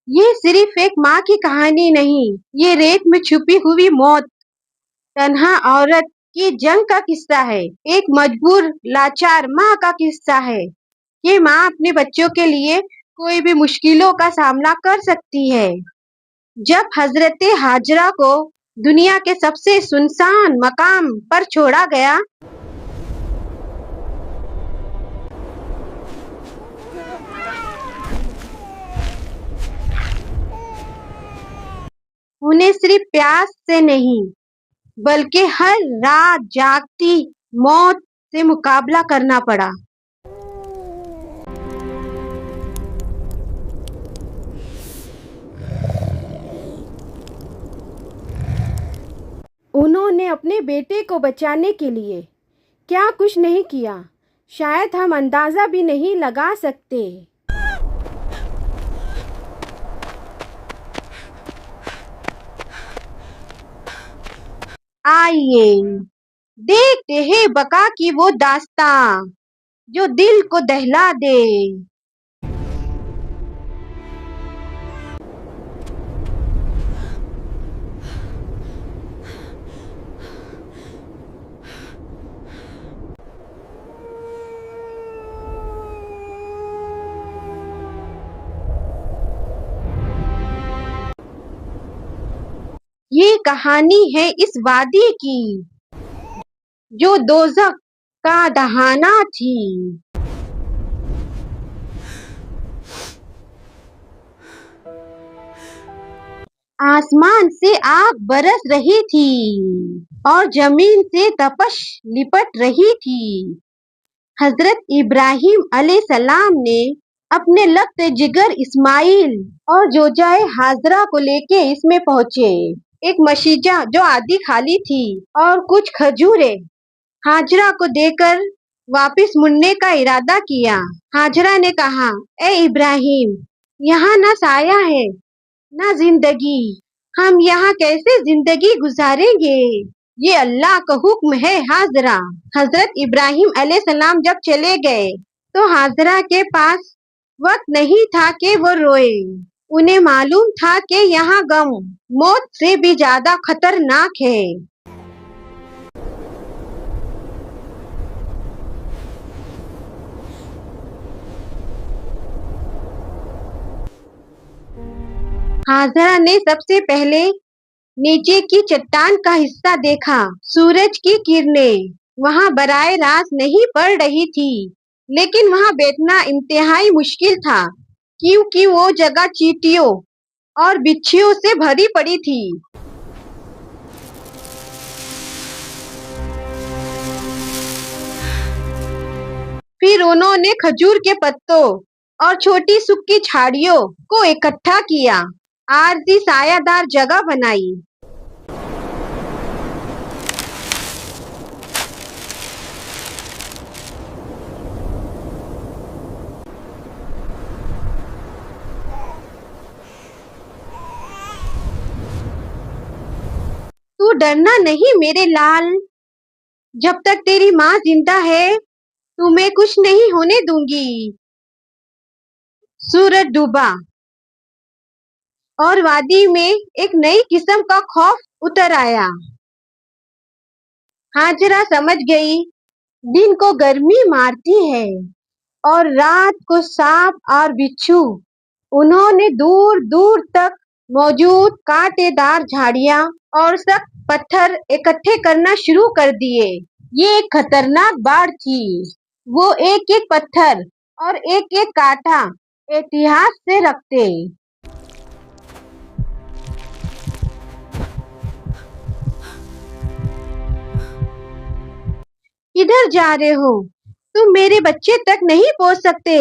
ये सिर्फ एक माँ की कहानी नहीं, ये रेत में छुपी हुई मौत, तन्हा औरत की जंग का किस्सा है। एक मजबूर लाचार माँ का किस्सा है। ये माँ अपने बच्चों के लिए कोई भी मुश्किलों का सामना कर सकती है। जब हजरत हाजरा को दुनिया के सबसे सुनसान मकाम पर छोड़ा गया, उन्हें सिर्फ प्यास से नहीं, बल्कि हर रात जागती मौत से मुकाबला करना पड़ा। उन्होंने अपने बेटे को बचाने के लिए क्या कुछ नहीं किया, शायद हम अंदाज़ा भी नहीं लगा सकते। आइए देखते हैं बका की वो दास्तां जो दिल को दहला दे। ये कहानी है इस वादी की जो दोज़ख का दहाना थी। आसमान से आग बरस रही थी और जमीन से तपश लिपट रही थी। हजरत इब्राहिम अलैहिस्सलाम ने अपने लख्त जिगर इस्माइल और जोजाए हाजरा को लेके इसमें पहुंचे। एक मशीजा जो आधी खाली थी और कुछ खजूरें हाजरा को देकर वापस मुड़ने का इरादा किया। हाजरा ने कहा, ए इब्राहिम, यहाँ ना साया है ना जिंदगी, हम यहाँ कैसे जिंदगी गुजारेंगे? ये अल्लाह का हुक्म है हाजरा। हजरत इब्राहिम अलैहिस्सलाम जब चले गए तो हाजरा के पास वक्त नहीं था कि वो रोए। उन्हें मालूम था कि यहाँ गम मौत से भी ज्यादा खतरनाक है। हाजरा ने सबसे पहले नीचे की चट्टान का हिस्सा देखा। सूरज की किरणें वहां बराह रास्त नहीं पड़ रही थी, लेकिन वहां बैठना इंतहाई मुश्किल था क्योंकि वो जगह चींटियों और बिच्छुओं से भरी पड़ी थी। फिर उन्होंने खजूर के पत्तों और छोटी सूखी झाड़ियों को इकट्ठा किया, आरजी सायादार जगह बनाई। तू डरना नहीं मेरे लाल, जब तक तेरी माँ जिंदा है तुम्हें कुछ नहीं होने दूंगी। सूरज डूबा और वादी में एक नई किस्म का खौफ उतर आया। हाजरा समझ गई, दिन को गर्मी मारती है और रात को सांप और बिच्छू। उन्होंने दूर दूर तक मौजूद कांटेदार झाड़ियां और सख्त पत्थर इकट्ठे करना शुरू कर दिए। ये एक खतरनाक बाढ़ थी। वो एक एक पत्थर और एक एक कांटा इतिहास से रखते। किधर जा रहे हो? तुम मेरे बच्चे तक नहीं पहुंच सकते,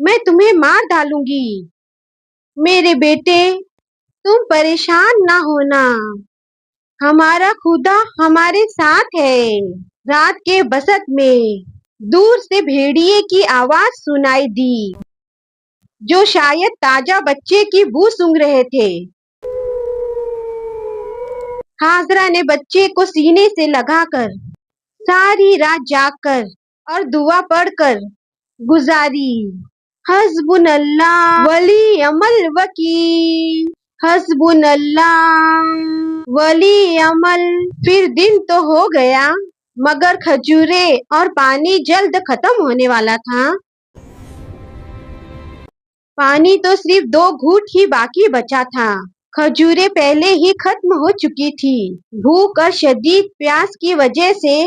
मैं तुम्हें मार डालूंगी। मेरे बेटे, तुम परेशान ना होना, हमारा खुदा हमारे साथ है। रात के बसत में दूर से भेड़िए की आवाज सुनाई दी, जो शायद ताजा बच्चे की बू सूंघ रहे थे। हाजरा ने बच्चे को सीने से लगाकर सारी रात जागकर और दुआ पढ़कर गुजारी। हस्बुनल्लाह वली अमल वकील, हस्बुनल्लाह वली अमल। फिर दिन तो हो गया, मगर खजूरें और पानी जल्द खत्म होने वाला था। पानी तो सिर्फ 2 घूंट ही बाकी बचा था। खजूरें पहले ही खत्म हो चुकी थी। भूख और शदीद प्यास की वजह से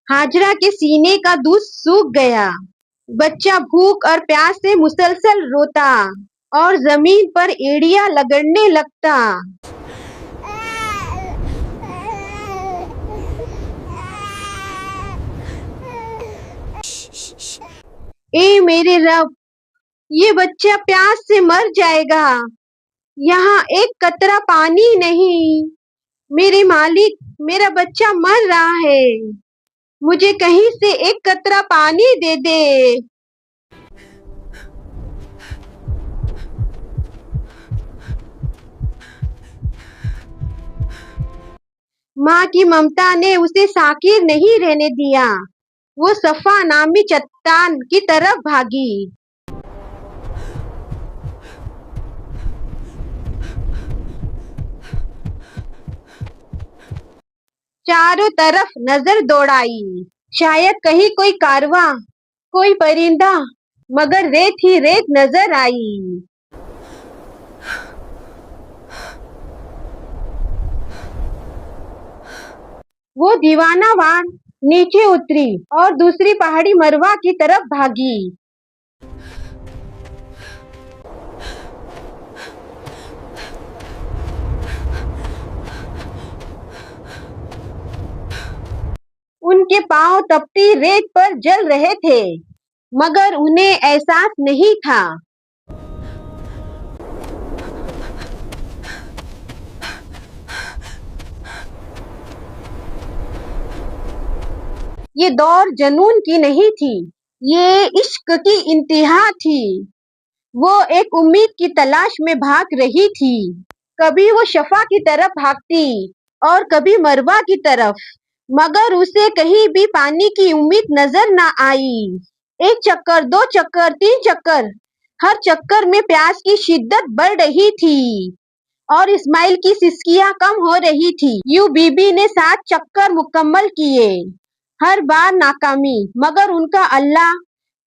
हाजरा के सीने का दूध सूख गया। बच्चा भूख और प्यास से मुसलसल रोता और जमीन पर एड़ियां लगड़ने लगता। ए मेरे रब, ये बच्चा प्यास से मर जाएगा। यहाँ एक कतरा पानी नहीं। मेरे मालिक, मेरा बच्चा मर रहा है। मुझे कहीं से एक कतरा पानी दे दे। माँ की ममता ने उसे साकिर नहीं रहने दिया। वो सफा नामी चट्टान की तरफ भागी। चारों तरफ नजर दौड़ाई, शायद कहीं कोई कारवां, कोई परिंदा, मगर रेत ही रेत नजर आई। वो दीवानावार नीचे उतरी और दूसरी पहाड़ी मरवा की तरफ भागी। उनके पांव तपती रेत पर जल रहे थे, मगर उन्हें एहसास नहीं था। ये दौड़ जुनून की नहीं थी, ये इश्क की इंतहा थी। वो एक उम्मीद की तलाश में भाग रही थी। कभी वो शफा की तरफ भागती और कभी मरवा की तरफ, मगर उसे कहीं भी पानी की उम्मीद नजर न आई। 1 चक्कर, 2 चक्कर, 3 चक्कर, हर चक्कर में प्यास की शिद्दत बढ़ रही थी और इस्माइल की सिसकियां कम हो रही थी। यूं बीबी ने 7 चक्कर मुकम्मल किए, हर बार नाकामी, मगर उनका अल्लाह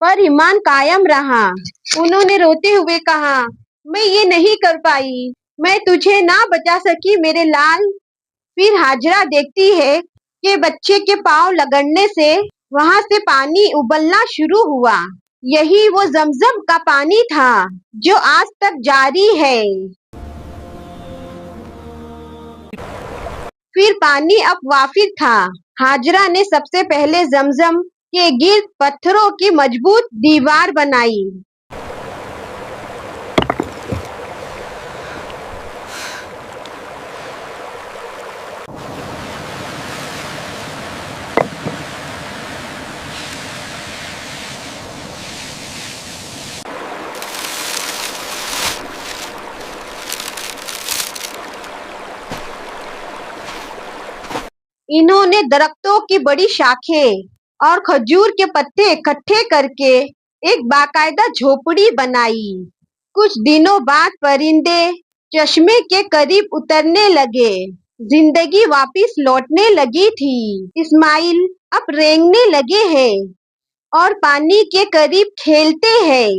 पर ईमान कायम रहा। उन्होंने रोते हुए कहा, मैं ये नहीं कर पाई, मैं तुझे ना बचा सकी मेरे लाल। फिर हाजरा देखती है कि बच्चे के पांव लगड़ने से वहां से पानी उबलना शुरू हुआ। यही वो जमजम का पानी था जो आज तक जारी है। फिर पानी अब वाफिर था। हाजरा ने सबसे पहले जमजम के गिर्द पत्थरों की मजबूत दीवार बनाई। इन्होंने दरख्तों की बड़ी शाखें और खजूर के पत्ते इकट्ठे करके एक बाकायदा झोपड़ी बनाई। कुछ दिनों बाद परिंदे चश्मे के करीब उतरने लगे। जिंदगी वापस लौटने लगी थी। इस्माइल अब रेंगने लगे हैं और पानी के करीब खेलते हैं।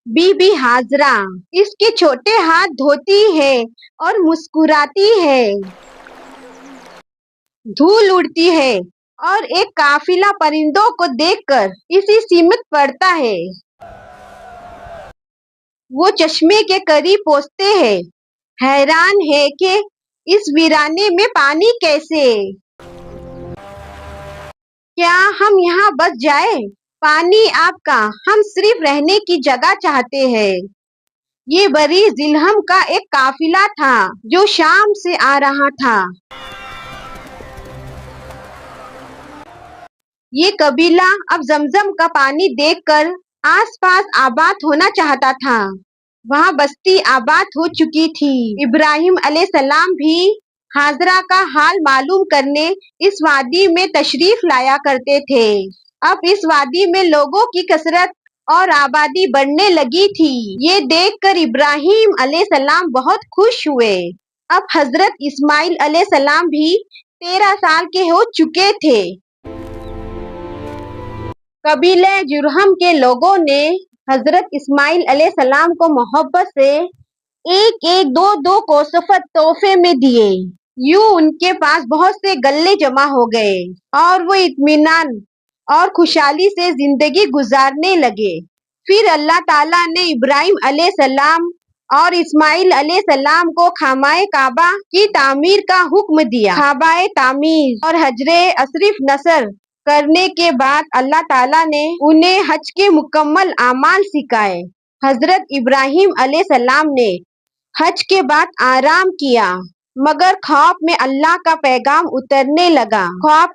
बीबी हाजरा इसके छोटे हाथ धोती है और मुस्कुराती है। धूल उड़ती है और एक काफिला परिंदों को देखकर इसी सीमित पड़ता है। वो चश्मे के करीब पहुंचते हैं, हैरान है कि इस वीराने में पानी कैसे। क्या हम यहाँ बच जाए? पानी आपका, हम सिर्फ रहने की जगह चाहते हैं। ये बरी जिलहम का एक काफिला था जो शाम से आ रहा था। ये कबीला अब जमजम का पानी देखकर आसपास आबाद होना चाहता था। वहाँ बस्ती आबाद हो चुकी थी। इब्राहिम अलैहिस्सलाम भी हाजरा का हाल मालूम करने इस वादी में तशरीफ लाया करते थे। अब इस वादी में लोगों की कसरत और आबादी बढ़ने लगी थी। ये देखकर इब्राहिम अलैहिस्सलाम बहुत खुश हुए। अब हजरत इस्माइल अलैहिस्सलाम भी 13 साल के हो चुके थे। कबीले जुरहम के लोगों ने हजरत इस्माइल अलैहिस्सलाम को मोहब्बत से एक एक दो दो कोसफत तोहफे में दिए। यूं उनके पास बहुत से गल्ले जमा हो गए और वो इत्मीनान और खुशहाली से जिंदगी गुजारने लगे। फिर अल्लाह ताला ने इब्राहिम अलैहिस्सलाम और इस्माइल अलैहिस्सलाम को खामाए काबा की तामीर का हुक्म दिया। खाबाए तामीर और हजरे अशरीफ नसर करने के बाद अल्लाह ताला ने उन्हें हज के मुकम्मल आमाल सिखाए। हजरत इब्राहिम अलैहिस्सलाम ने हज के बाद आराम किया, मगर ख्वाब में अल्लाह का पैगाम उतरने लगा। ख्वाब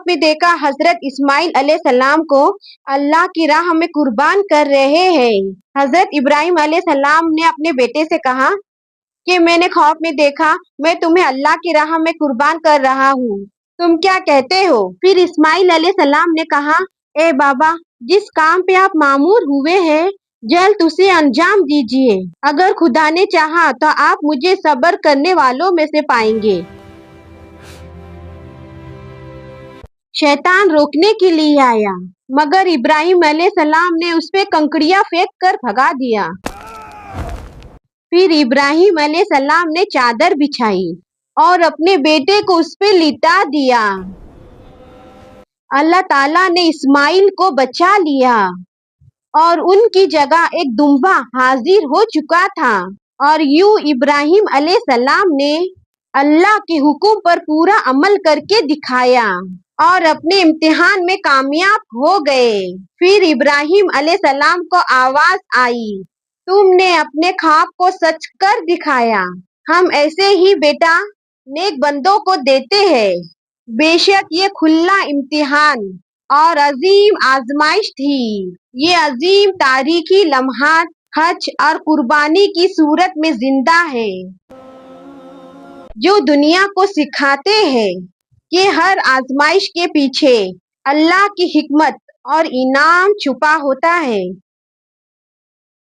में देखा हजरत इस्माइल अलैहिस्सलाम को अल्लाह की राह में कुर्बान कर रहे हैं। हजरत इब्राहिम अलैहिस्सलाम ने अपने बेटे से कहा कि मैंने ख्वाब में देखा, मैं तुम्हें अल्लाह की राह में कुर्बान कर रहा हूँ, तुम क्या कहते हो? फिर इस्माइल अलैहिस्सलाम ने कहा, ए बाबा, जिस काम पे आप मामूर हुए हैं जल्द उसे अंजाम दीजिए। अगर खुदा ने चाहा तो आप मुझे सब्र करने वालों में से पाएंगे। शैतान रोकने के लिए आया, मगर इब्राहिम अलैहिस्सलाम ने उस पे कंकड़ियां फेंक कर भगा दिया। फिर इब्राहिम अलैहिस्सलाम ने चादर बिछाई और अपने बेटे को उस पे लिटा दिया। अल्लाह ताला ने इस्माइल को बचा लिया और उनकी जगह एक दुम्बा हाजिर हो चुका था। और यूं इब्राहिम अलैहिस्सलाम ने अल्लाह के हुक्म पर पूरा अमल करके दिखाया और अपने इम्तिहान में कामयाब हो गए। फिर इब्राहिम अलैहिस्सलाम को आवाज आई, तुमने अपने ख्वाब को सच कर दिखाया। हम ऐसे ही बेटा नेक बंदों को देते हैं। बेशक ये खुला इम्तिहान और अजीम आजमाइश थी। ये अजीम तारीखी लम्हात हज और कुर्बानी की सूरत में जिंदा है, जो दुनिया को सिखाते हैं कि हर आजमाइश के पीछे अल्लाह की हिकमत और इनाम छुपा होता है।